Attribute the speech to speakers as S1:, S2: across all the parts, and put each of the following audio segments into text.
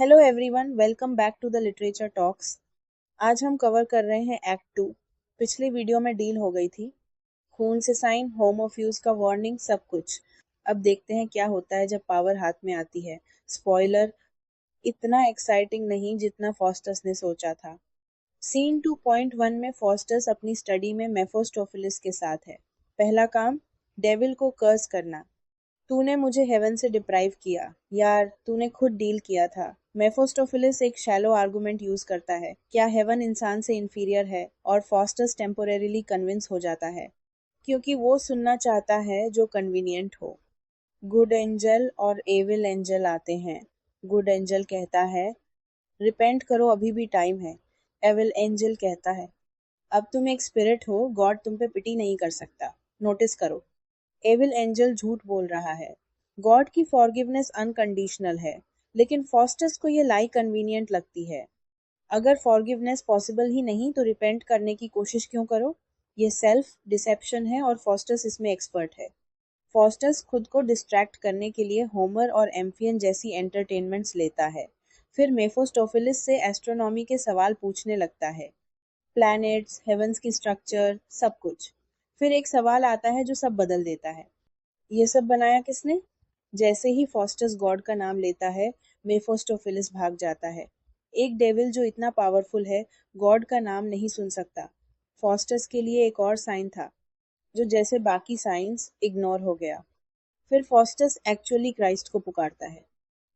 S1: Hello everyone, welcome back to the Literature Talks. आज हम cover कर रहे हैं एक्ट 2। पिछली वीडियो में डील हो गई थी खून से साइन, होम ऑफ यूज का वार्निंग, सब कुछ। अब देखते हैं क्या होता है जब पावर हाथ में आती है। स्पॉइलर, इतना एक्साइटिंग नहीं जितना फॉस्टस ने सोचा था। सीन 2.1 में फॉस्टस अपनी स्टडी में मेफोस्टोफिलिस के साथ है। पहला काम, डेविल को कर्स करना। तूने मुझे हेवन से डिप्राइव किया यार, तूने खुद डील किया था। मेफोस्टोफिलिस एक शैलो आर्गुमेंट यूज करता है, क्या हेवन इंसान से इंफीरियर है, और फॉस्टस टेम्पोरेरीली कन्विंस हो जाता है क्योंकि वो सुनना चाहता है जो कन्वीनियंट हो। गुड एंजल और एविल एंजल आते हैं। गुड एंजल कहता है रिपेंट करो, अभी भी टाइम है। एविल एंजल कहता है अब तुम एक स्पिरिट हो, गॉड तुम पे पिटी नहीं कर सकता, नोटिस करो। एविल एंजल झूठ बोल रहा है। गॉड की फॉरगिवनेस अनकंडीशनल है, लेकिन फॉस्टस को ये लाई कन्वीनियंट लगती है। अगर फॉरगिवनेस पॉसिबल ही नहीं तो रिपेंट करने की कोशिश क्यों करो। ये सेल्फ डिसेप्शन है और फॉस्टस इसमें एक्सपर्ट है। फॉस्टस खुद को डिस्ट्रैक्ट करने के लिए होमर और एम्फियन जैसी एंटरटेनमेंट्स लेता है। फिर मेफोस्टोफिलिस से एस्ट्रोनॉमी के सवाल पूछने लगता है, प्लैनेट्स, हेवंस की स्ट्रक्चर, सब कुछ। फिर एक सवाल आता है जो सब बदल देता है, ये सब बनाया किसने। जैसे ही फॉस्टस गॉड का नाम लेता है, मेफोस्टोफिलिस भाग जाता है। एक डेविल जो इतना पावरफुल है, गॉड का नाम नहीं सुन सकता। फॉस्टस के लिए एक और साइन था जो जैसे बाकी साइंस इग्नोर हो गया। फिर फॉस्टस एक्चुअली क्राइस्ट को पुकारता है,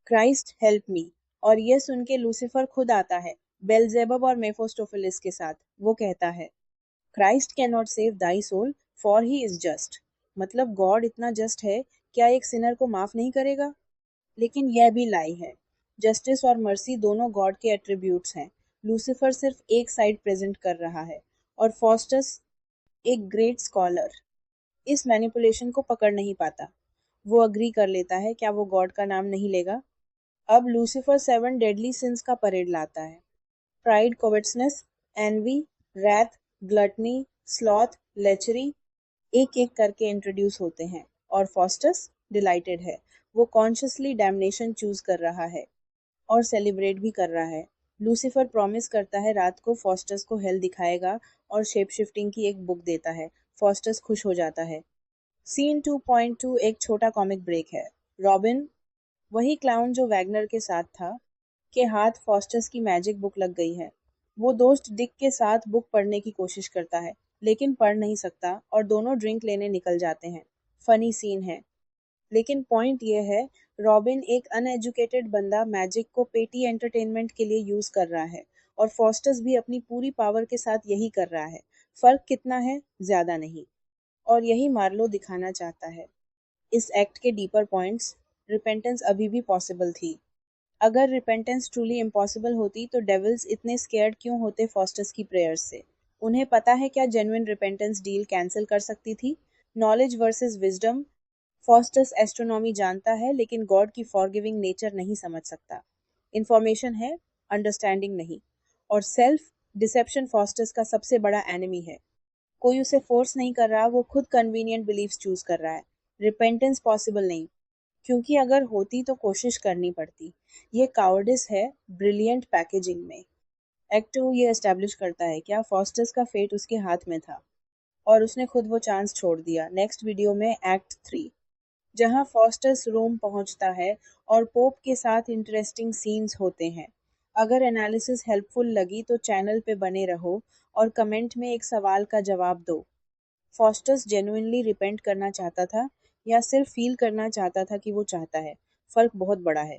S1: क्राइस्ट हेल्प मी। और ये सुन के लूसीफर खुद आता है, बेलजेबब और मेफोस्टोफिलिस के साथ। वो कहता है Christ cannot save thy soul for he is just. मतलब गॉड इतना जस्ट है, क्या एक सिनर को माफ नहीं करेगा। लेकिन यह भी लाई है। जस्टिस और मर्सी दोनों गॉड के एट्रीब्यूट्स हैं। लूसीफर सिर्फ एक साइड प्रेजेंट कर रहा है और फॉस्टस, एक ग्रेट स्कॉलर, इस मैनिपुलेशन को पकड़ नहीं पाता। वो अग्री कर लेता है, क्या वो गॉड का नाम नहीं लेगा। अब लूसीफर 7 डेडली सिंस का परेड लाता है। Pride, covetousness, envy, wrath, gluttony, sloth, lechery, एक एक करके इंट्रोड्यूस होते हैं। और फॉस्टस डिलाइटेड है। वो कॉन्शियसली डैमनेशन चूज कर रहा है और सेलिब्रेट भी कर रहा है। लूसीफर प्रॉमिस करता है रात को फॉस्टस को हेल दिखाएगा और शेप शिफ्टिंग की एक बुक देता है। फॉस्टस खुश हो जाता है। सीन 2.2 एक छोटा कॉमिक ब्रेक है। रॉबिन, वही क्लाउन जो वैगनर के साथ था, के हाथ फॉस्टस की मैजिक बुक लग गई है। वो दोस्त डिक के साथ बुक पढ़ने की कोशिश करता है, लेकिन पढ़ नहीं सकता और दोनों ड्रिंक लेने निकल जाते हैं। फनी सीन है, लेकिन पॉइंट ये है, रॉबिन एक अनएजुकेटेड बंदा मैजिक को पेटी एंटरटेनमेंट के लिए यूज कर रहा है और फॉस्टस भी अपनी पूरी पावर के साथ यही कर रहा है। फर्क कितना है, ज्यादा नहीं। और यही मार्लो दिखाना चाहता है। इस एक्ट के डीपर पॉइंट्स, रिपेंटेंस अभी भी पॉसिबल थी। अगर रिपेंटेंस ट्रूली इम्पॉसिबल होती तो डेविल्स इतने स्केयर्ड क्यों होते फॉस्टस की प्रेयर्स से। उन्हें पता है क्या जेन्युइन रिपेंटेंस डील कैंसिल कर सकती थी। Knowledge versus wisdom. Faustus astronomy जानता है लेकिन गॉड की फॉरगिविंग नेचर नहीं समझ सकता। इंफॉर्मेशन है, अंडरस्टैंडिंग नहीं। और सेल्फ डिसेप्शन फॉस्टस का सबसे बड़ा एनिमी है। कोई उसे फोर्स नहीं कर रहा, वो खुद कन्वीनियंट बिलीफ्स चूज कर रहा है। रिपेंटेंस पॉसिबल नहीं, क्योंकि अगर होती तो कोशिश करनी पड़ती। ये कावर्डिस है ब्रिलियंट पैकेजिंग में। एक्ट 2 ये एस्टैब्लिश करता है क्या फॉस्टस का फेट उसके हाथ में था और उसने खुद वो चांस छोड़ दिया। नेक्स्ट वीडियो में एक्ट 3, जहां फॉस्टस रोम पहुंचता है और पोप के साथ इंटरेस्टिंग सीन्स होते हैं। अगर एनालिसिस हेल्पफुल लगी तो चैनल पे बने रहो और कमेंट में एक सवाल का जवाब दो। फॉस्टस जेन्युइनली रिपेंट करना चाहता था या सिर्फ फील करना चाहता था कि वो चाहता है। फर्क बहुत बड़ा है।